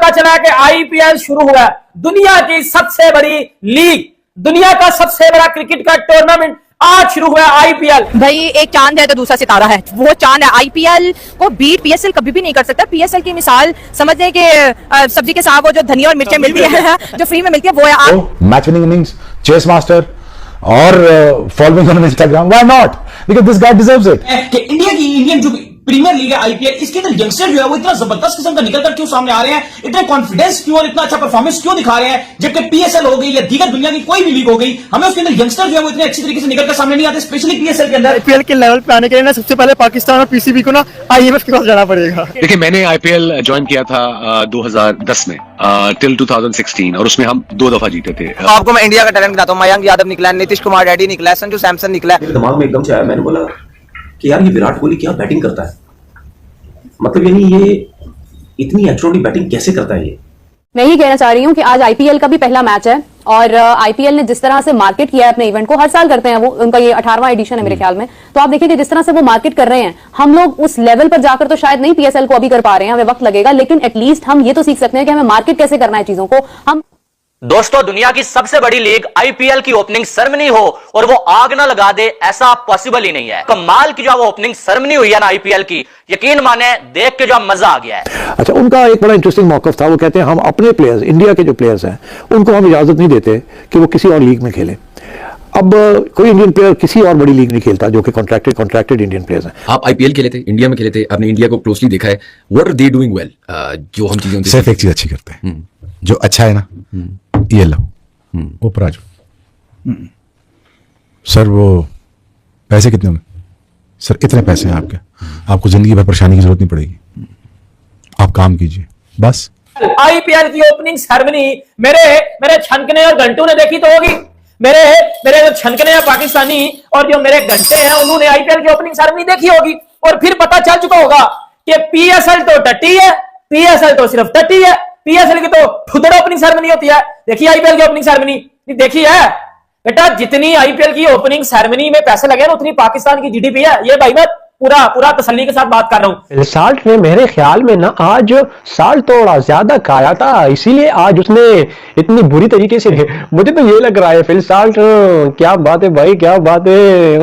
पता चला कि आईपीएल शुरू हुआ, दुनिया की सबसे बड़ी लीग, दुनिया का सबसे बड़ा क्रिकेट का टूर्नामेंट आज शुरू हुआ आईपीएल। भाई एक चांद है तो दूसरा सितारा है, वो चांद है। आईपीएल को बीट पीएसएल कभी भी नहीं कर सकता। पीएसएल की मिसाल समझते हैं कि सब्जी के साथ वो जो धनिया और मिर्चें मिलती है जो फ्री में मिलती है वो है। Match winning innings, chase master और following on Instagram, why not, because this guy deserves it. कि इंडियन जो प्रीमियर लीग है आईपीएल, इसके अंदर यंगस्टर जो है वो इतना जबरदस्त किस्म का निकलकर क्यों सामने आ रहे हैं, इतने कॉन्फिडेंस क्यों और इतना अच्छा परफॉर्मेंस क्यों दिखा रहे हैं, जबकि पीएसएल हो गई या दीगर दुनिया की कोई भी लीग हो गई, हमें उसके अंदर यंगस्टर जो है वो इतने अच्छी तरीके से निकलकर सामने नहीं आते, स्पेशली पीएसएल के अंदर। आईपीएल के लेवल पे आने के लिए ना सबसे पहले पाकिस्तान और पीसीबी को ना आईएमएफ के पास जाना पड़ेगा। देखिए, मैंने आईपीएल ज्वाइन किया था 2010 में टिल 2016 और उसमें हम 2 दफा जीते थे। आपको मैं इंडिया का टैलेंट बताता हूँ। मयंक यादव निकला, नीतीश कुमार रेड्डी निकला, संजू सैमसन निकला। मेरे दिमाग में एकदम से आया, मैंने बोला कि यार ये विराट कोहली क्या बैटिंग करता है, मतलब यानी ये इतनी एक्स्ट्राऑर्डिनरी बैटिंग कैसे करता है ये। मैं ही कहना चाह रही हूँ कि आज आईपीएल का भी पहला मैच है और आईपीएल ने जिस तरह से मार्केट किया है अपने इवेंट को, हर साल करते हैं वो, उनका ये 18वां एडिशन है मेरे ख्याल में, तो आप देखिए कि जिस तरह से वो मार्केट कर रहे हैं, हम लोग उस लेवल पर जाकर तो शायद नहीं पीएसएल को अभी कर पा रहे हैं, हमें वक्त लगेगा, लेकिन एटलीस्ट हम ये तो सीख सकते हैं कि हमें मार्केट कैसे करना है चीजों को। हम दोस्तों, दुनिया की सबसे बड़ी लीग आईपीएल की ओपनिंग सेरेमनी हो और वो आग ना लगा दे, ऐसा पॉसिबल ही नहीं है। कमाल की जो वो ओपनिंग सेरेमनी हुई है ना आईपीएल की, यकीन माने देख के जो मजा आ गया है। अच्छा, उनका एक बड़ा इंटरेस्टिंग मौकफ था, वो कहते हैं हम अपने प्लेयर्स, इंडिया के जो प्लेयर्स हैं उनको हम इजाजत नहीं देते कि वो किसी और लीग में खेलें। अब कोई इंडियन प्लेयर किसी और बड़ी लीग नहीं खेलता जो कि कॉन्ट्रैक्टेड इंडियन प्लेयर्स हैं। आप आईपीएल खेले थे, इंडिया में खेले थे, आपने इंडिया को क्लोजली देखा है, what are they doing well? जो हम चीजें सिर्फ एक चीज अच्छी करते हैं, जो अच्छा है ना, ये लो ऊपर आ जाओ। सर वो पैसे कितने में? सर इतने पैसे हैं आपके, आपको जिंदगी भर परेशानी की जरूरत नहीं पड़ेगी, आप काम कीजिए बस। आईपीएल की ओपनिंग सेरेमनी मेरे छनकने और घंटों ने देखी तो होगी, मेरे जो छनकने हैं पाकिस्तानी और जो मेरे घंटे हैं उन्होंने आईपीएल की ओपनिंग सेरेमनी देखी होगी और फिर पता चल चुका होगा कि पीएसएल तो टट्टी है, पीएसएल तो सिर्फ टट्टी है, पीएसएल की तो खुदड़ ओपनिंग सेरेमनी होती है। देखिए आईपीएल की ओपनिंग सेरेमनी देखी है बेटा, जितनी आईपीएल की ओपनिंग सेरेमनी में पैसे लगे ना उतनी पाकिस्तान की जीडीपी है। ये भाई मैं पूरा तसल्ली के साथ बात कर रहा हूँ। साल्ट ने मेरे ख्याल में ना आज साल्ट थोड़ा ज्यादा खाया था, इसीलिए आज उसने इतनी बुरी तरीके से, मुझे तो ये लग रहा है फिल साल्ट, क्या बात है भाई, क्या बात है,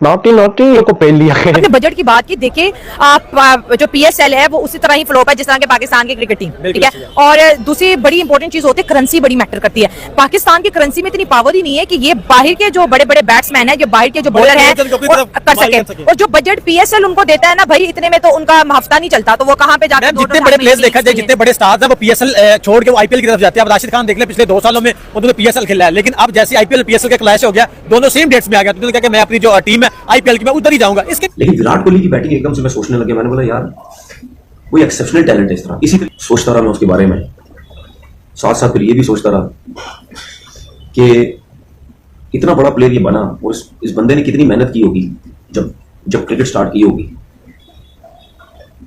नॉटी को पहन लिया है। अपने बजट की बात की, देखिए आप जो पीएसएल है वो उसी तरह ही फ्लोप है जिस तरह के पाकिस्तान की क्रिकेट टीम, ठीक है। और दूसरी बड़ी इंपॉर्टेंट चीज होती है, करेंसी बड़ी मैटर करती है। पाकिस्तान की करेंसी में इतनी पावर ही नहीं है कि ये बाहर के जो बड़े बड़े बैट्समैन है, जो बाहर के जो बॉलर है कर सके। जो बजट पीएसएल उनको देता है ना भाई, इतने में तो उनका हफ्ता नहीं चलता, तो वो कहां पे जाकर जितने बड़े प्लेयर्स देखा जाए, जितने बड़े स्टार्स हैं वो पीएसएल छोड़ के वो आईपीएल की तरफ जाते हैं। अब राशिद खान देख ले, पिछले 2 सालों में उन्होंने पीएसएल खेला है, लेकिन अब जैसे आईपीएल पीएसएल का क्लैश हो गया, दोनों सेम डेट्स में आ गया, तो उन्होंने कहा कि मैं अपनी जो टीम है आईपीएल की मैं उधर ही जाऊंगा। इसके लेकिन विराट कोहली की बैटिंग एकदम से मैं सोचने लगे, मैंने बोला यार कोई एक्सेप्शनल टैलेंट है इस तरह। इसी तरह सोचता रहा मैं उसके बारे में, साथ साथ फिर ये भी सोचता रहा कि इतना बड़ा प्लेयर ये बना और इस बंदे ने कितनी मेहनत की होगी जब क्रिकेट स्टार्ट की होगी।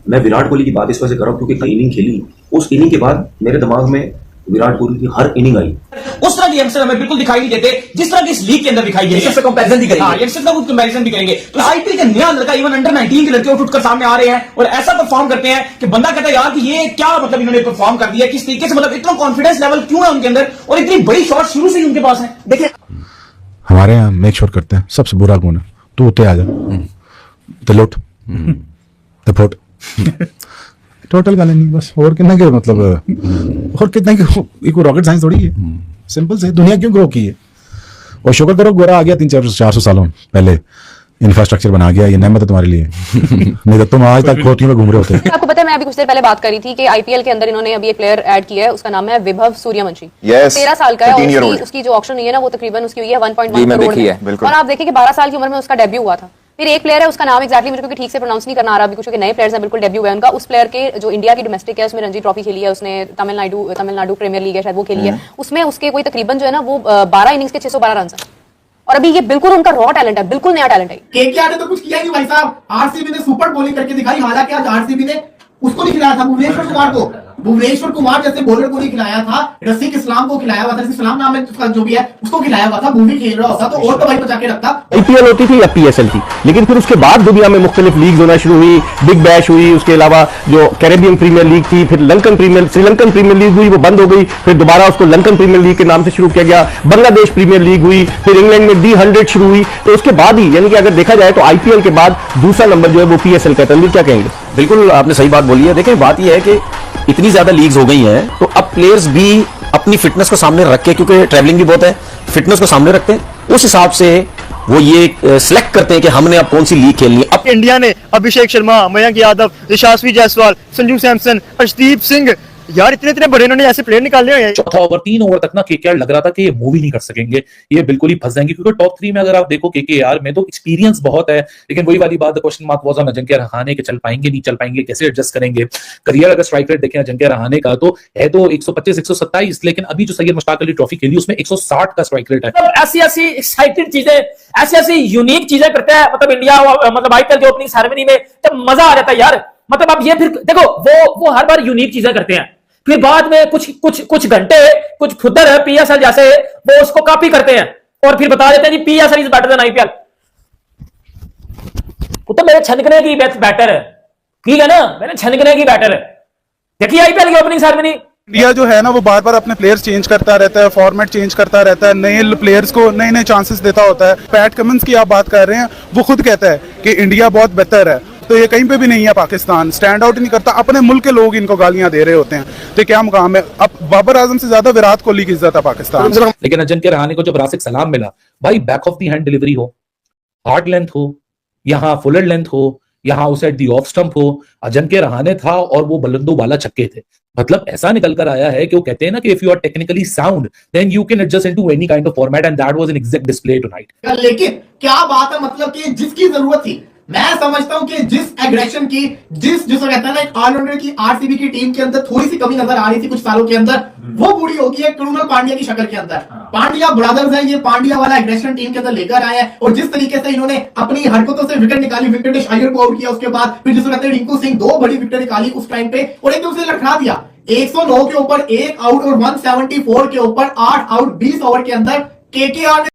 मैं विराट कोहली की बात इस वजह से कर रहा हूं क्योंकि इनिंग खेली, उस इनिंग के बाद मेरे दिमाग में विराट कोहली की हर इनिंग आई। उस तरह के यंगस्टर हमें बिल्कुल दिखाई नहीं देते जिस तरह की इस लीग के अंदर दिखाई देते। इससे कंपैरिजन भी करेंगे, यंगस्टर का कुछ कंपैरिजन भी करेंगे। तो आईपीएल का नया लड़का, इवन अंडर 19 के लड़के उठकर सामने आ रहे हैं और ऐसा परफॉर्म करते हैं कि बंदा कहता है यार कि ये क्या मतलब इन्होंने परफॉर्म कर दिया, किस तरीके से, मतलब इतना कॉन्फिडेंस लेवल क्यों है उनके अंदर और इतनी बड़ी शॉट शुरू से ही उनके पास है। देखिए हमारे यहाँ मेक श्योर करते हैं सबसे बुरा कौन है, तू उठे आ जा, द लुट द फुट टोटल गाले नहीं बस। और कितना के मतलब, और कितना की कोई रॉकेट साइंस थोड़ी है, सिंपल से दुनिया क्यों ग्रो की है। और शुक्र करो गोरा आ गया 300-400 सालों पहले, इंफ्रास्ट्रक्चर बना गया, ये नेमत है तुम्हारे लिए। नहीं तो तुम आज तक खोटियों में घूम रहे होते। आपको पता है मैं अभी कुछ देर पहले बात करी थी कि आईपीएल के अंदर इन्होंने अभी एक प्लेयर ऐड किया है, उसका नाम है विभव सूर्यवंशी। 13 साल का है और उसकी जो ऑक्शन हुई है ना वो तकरीबन उसकी हुई है 1.1 करोड़ में। और आप देखिए कि 12 साल की उम्र में उसका डेब्यू हुआ था। फिर एक प्लेयर है, उसका नाम एक्जैक्टली मुझे ठीक से प्रोनाउंस नहीं करना आ रहा अभी, कुछ नए प्लेयर्स हैं, बिल्कुल डेब्यू है उनका। उस प्लेयर के जो इंडिया की डोमेस्टिक है उसमें रणजी ट्रॉफी खेली है उसने, तमिलनाडु प्रीमियर लीग है शायद वो खेली है, उसमें उसके कोई तकरीबन जो है ना वो 12 इनिंग्स के 612 रन है। और अभी ये बिल्कुल उनका रॉ टैलेंट है, बिल्कुल नया टैलेंट है। केकेआर ने तो कुछ किया नहीं भाई साहब, आरसीबी ने सुपर बॉलिंग करके दिखाई, हालांकि आज आरसीबी ने उसको नहीं खिलाया था, भुवनेश्वर कुमार को भुवनेश्वर कुमार जैसे बॉलर को नहीं खिलाया था, रसिक इस्लाम को खिलाया हुआ था, इस्लाम नाम है उसका जो भी है उसको खिलाया हुआ था, वो भी खेल रहा होता तो और तो भाई बचा के रखता। IPL होती थी या PSL थी, लेकिन फिर उसके बाद दुनिया में मुख्तलिफ लीग होना शुरू हुई, बिग बैश हुई, उसके अलावा जो कैरेबियन प्रीमियर लीग थी, फिर श्रीलंकन प्रीमियर लीग हुई, वो बंद हो गई, फिर दोबारा उसको लंकन प्रीमियर लीग के नाम से शुरू किया गया, बांग्लादेश प्रीमियर लीग हुई, फिर इंग्लैंड में D100 शुरू हुई। तो उसके बाद ही यानी कि अगर देखा जाए तो IPL के बाद दूसरा नंबर जो है वो PSL का। तनवीर क्या कहेंगे? बिल्कुल आपने सही बात बोली है। देखें बात यह है कि इतनी ज्यादा लीग्स हो गई हैं तो अब प्लेयर्स भी अपनी फिटनेस को सामने रख के, क्योंकि ट्रैवलिंग भी बहुत है, फिटनेस को सामने रखते हैं, उस हिसाब से वो ये सिलेक्ट करते हैं कि हमने अब कौन सी लीग खेलनी है। अब इंडिया ने अभिषेक शर्मा, मयंक यादव, यशस्वी जायसवाल, संजू सैमसन, अर्शदीप सिंह, यार इतने बड़े इन्होंने ऐसे प्लेयर निकाले हैं। चौथा ओवर 3 ओवर तक ना KKR लग रहा था कि ये मूव ही नहीं कर सकेंगे, ये बिल्कुल ही फंस जाएंगे, क्योंकि टॉप 3 में अगर आप देखो KKR में तो एक्सपीरियंस बहुत है, लेकिन वही वाली बात, question mark was on Ajinkya Rahane के चल पाएंगे नहीं चल पाएंगे, कैसे एडजस्ट करेंगे। करियर अगर स्ट्राइक रेट देखें अजिंक्य रहाणे का तो है तो 125 127, लेकिन अभी जो सैयद मुश्ताक अली ट्रॉफी खेली उसमें 160 का स्ट्राइक रेट है। ऐसी ऐसी एक्साइटेड चीजें, ऐसी ऐसी यूनिक चीजें करते हैं, मतलब इंडिया मतलब IPL की ओपनिंग सेरेमनी में जब मजा आ जाता है यार। मतलब अब ये फिर देखो वो हर बार यूनिक चीजें करते हैं, फिर बाद में कुछ घंटे कुछ फुद्दर है PSL जैसे वो उसको कॉपी करते हैं और फिर बता देते हैं जी PSL is better than IPL। वो तो मेरे छनकने की बैटर है, ठीक है ना, मेरे छनकने की बैटर है। देखिए IPL की ओपनिंग सेरेमनी, इंडिया जो है ना वो बार बार अपने प्लेयर्स चेंज करता रहता है, फॉर्मेट चेंज करता रहता है, नए प्लेयर्स को नए नए चांसेस देता होता है। पैट कमिंस की आप बात कर रहे हैं, वो खुद कहता है कि इंडिया बहुत बेहतर है, तो ये कहीं पे भी नहीं है। पाकिस्तान स्टैंड आउट नहीं करता, अपने मुल्क के लोग इनको गालियां दे रहे होते हैं, तो क्या मुकाम है। अब बाबर आजम से ज्यादा विराट कोहली की इज्जत है पाकिस्तान। लेकिन अजिंक्य रहाणे को जब रासिक सलाम मिला, भाई back of the hand delivery हो, हार्ड लेंथ हो, यहाँ फुल लेंथ हो, यहाँ उसे एट दी ऑफ स्टंप हो, अजिंक्य रहाणे था और वो बुलंदो वाला छक्के थे। मतलब ऐसा निकल कर आया है कि वो कहते हैं ना कि if you are technically sound then you can adjust into any kind of format, and that was an exact display tonight. लेकिन क्या बात है, मतलब कि जिसकी जरूरत थी, मैं समझता हूं कि जिस एग्रेशन की, जिसको कहता है ना एक ऑलराउंडर की RCB की टीम के अंदर थोड़ी सी कमी नजर आ रही थी कुछ सालों के अंदर, वो पूरी होगी है कृणाल पांड्या की शक्ल के अंदर। पांड्या ब्रदर्स है, ये पांड्या वाला एग्रेशन टीम के अंदर लेकर आया है, और जिस तरीके से इन्होंने अपनी हरकतों से विकेट निकाली, वेंकटेश अय्यर को आउट किया, उसके बाद फिर जिसको कहते हैं रिंकू सिंह, 2 बड़ी विकेट निकाली उस टाइम पे और एक दूसरे लड़खड़ा दिया। 109 के ऊपर 1 आउट और 174 के ऊपर 8 आउट 20 ओवर के अंदर KKR ने